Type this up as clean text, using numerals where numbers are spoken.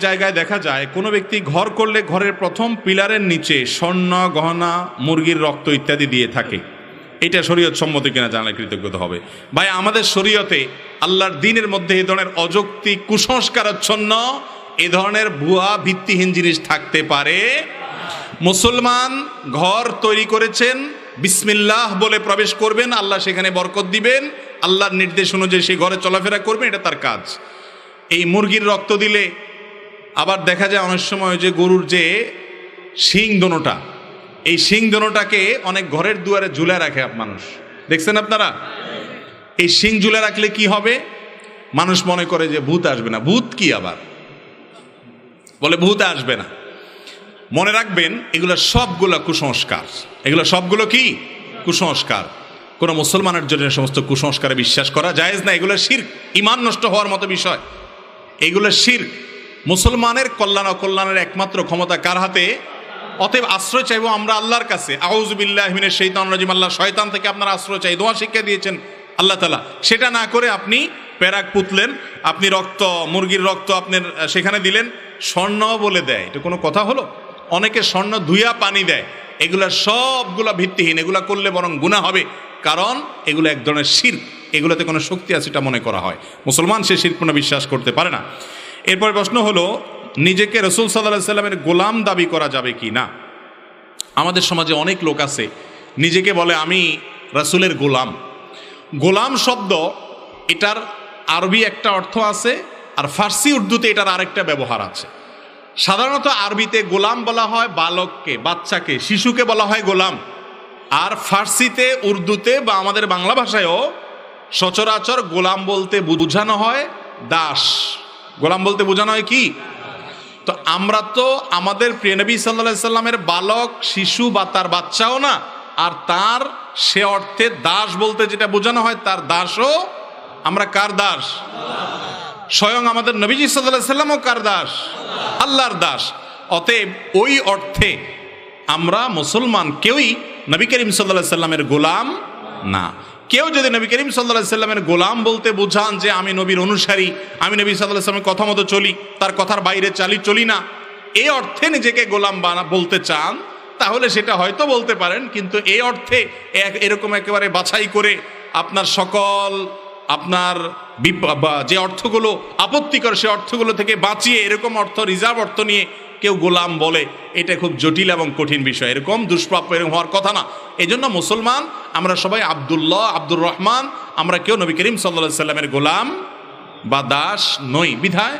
জায়গায় দেখা যায় কোনো ব্যক্তি ঘর করলে ঘরের প্রথম পিলারের নিচে স্বর্ণ গহনা মুরগির রক্ত ইত্যাদি দিয়ে থাকে, এটা শরীয়ত সম্মত কিনা জানলে কৃতজ্ঞতা হবে। ভাই, আমাদের শরীয়তে আল্লাহর দ্বীনের মধ্যে এই ধরনের অযৌক্তিক কুসংস্কারাচ্ছন্ন এ ধরনের ভুয়া ভিত্তিহীন জিনিস থাকতে পারে। মুসলমান ঘর তৈরি করেছেন, বিসমিল্লাহ বলে প্রবেশ করবেন, আল্লাহ সেখানে বরকত দিবেন, আল্লাহর নির্দেশ অনুযায়ী সেই ঘরে চলাফেরা করবেন, এটা তার কাজ। এই মুরগির রক্ত দিলে আবার দেখা যায় অনেক সময় যে গরুর যে শিং দোনোটা, এই শিং দোনোটাকে অনেক ঘরের দুয়ারে ঝুলে রাখে মানুষ, দেখছেন আপনারা? এই শিং ঝুলে রাখলে কি হবে? মানুষ মনে করে যে ভূত আসবে না। ভূত কি আবার বলে ভূত আসবে না। মনে রাখবেন, এগুলো সবগুলো কুসংস্কার। এগুলো সবগুলো কি কুসংস্কার। কোনো মুসলমানের জন্য সমস্ত কুসংস্কারে বিশ্বাস করা জায়েজ না। এগুলো শিরক, ঈমান নষ্ট হওয়ার মতো বিষয়। এগুলো শিরক। মুসলমানের কল্যাণ অকল্যাণের একমাত্র ক্ষমতা কার হাতে? অতএব আশ্রয় চাইবো আমরা আল্লাহর কাছে। আউযু বিল্লাহি মিনাশ শাইতানির রাজিম। আল্লাহ শয়তান থেকে আপনারা আশ্রয় চাই, দোয়া শিক্ষা দিয়েছেন আল্লাহ তাআলা। সেটা না করে আপনি পেরাক পুতলেন, আপনি রক্ত, মুরগির রক্ত আপনার সেখানে দিলেন, স্বর্ণ বলে দেয়, এটা কোনো কথা হলো? অনেকে স্বর্ণ ধুইয়া পানি দেয়। এগুলা সবগুলা ভিত্তিহীন। এগুলা করলে বরং গুনাহ হবে, কারণ এগুলো এক ধরনের শিরক। এগুলোতে কোনো শক্তি আছে এটা মনে করা হয়। মুসলমান সে শিরকপূর্ণ বিশ্বাস করতে পারে না। এরপর প্রশ্ন হলো, নিজেকে রাসূল সাল্লাল্লাহু আলাইহি সাল্লামের গোলাম দাবি করা যাবে কি না? আমাদের সমাজে অনেক লোক আছে নিজেকে বলে আমি রাসূলের গোলাম। গোলাম শব্দ, এটার আরবি একটা অর্থ আছে, আর ফার্সি উর্দুতে এটার আরেকটা ব্যবহার আছে। সাধারণত আরবিতে গোলাম বলা হয় বালককে, বাচ্চাকে, শিশুকে বলা হয় গোলাম। আর ফার্সিতে, উর্দুতে বা আমাদের বাংলা ভাষায়ও সচরাচর গোলাম বলতে বোঝানো হয় দাস। গোলাম বলতে বোঝানো হয় কি? তো আমরা তো আমাদের প্রিয় নবী সাল্লাল্লাহু আলাইহি সাল্লামের বালক, শিশু বা তার বাচ্চাও না, আর তার সে অর্থে দাস বলতে যেটা বোঝানো হয় তার দাসও। আমরা কার দাস? স্বয়ং আমাদের নবীজি সাল্লাল্লাহু আলাইহি সাল্লামও কার দাস? আল্লাহর দাস। অতএব ওই অর্থে আমরা মুসলমান কেউই নবী করিম সাল্লাল্লাহু আলাইহি সাল্লামের গোলাম না। কেউ যদি নবী করিম সাল্লাল্লাহু আলাইহি সাল্লামের গোলাম বলতে বোঝান যে আমি নবীর অনুসারী, আমি নবী সাল্লাল্লাহু আলাইহি সাল্লামের কথা মতো চলি, তার কথার বাইরে চলি না, এই অর্থে নিজেকে গোলাম বলতে চান, তাহলে সেটা হয়তো বলতে পারেন। কিন্তু এই অর্থে এরকম একেবারে বাছাই করে আপনার সকল আপনার যে অর্থগুলো আপত্তিকর সে অর্থগুলো থেকে বাঁচিয়ে এরকম অর্থ, রিজার্ভ অর্থ নিয়ে কেউ গোলাম বলে, এটা খুব জটিল এবং কঠিন বিষয়। এরকম দুষ্প্রাপ্য এরকম হওয়ার কথা না। এই জন্য মুসলমান আমরা সবাই আব্দুল্লাহ, আব্দুর রহমান, আমরা কেউ নবী করিম সাল্লাল্লাহু আলাইহি সাল্লামের গোলাম বা দাস নই। বিধায়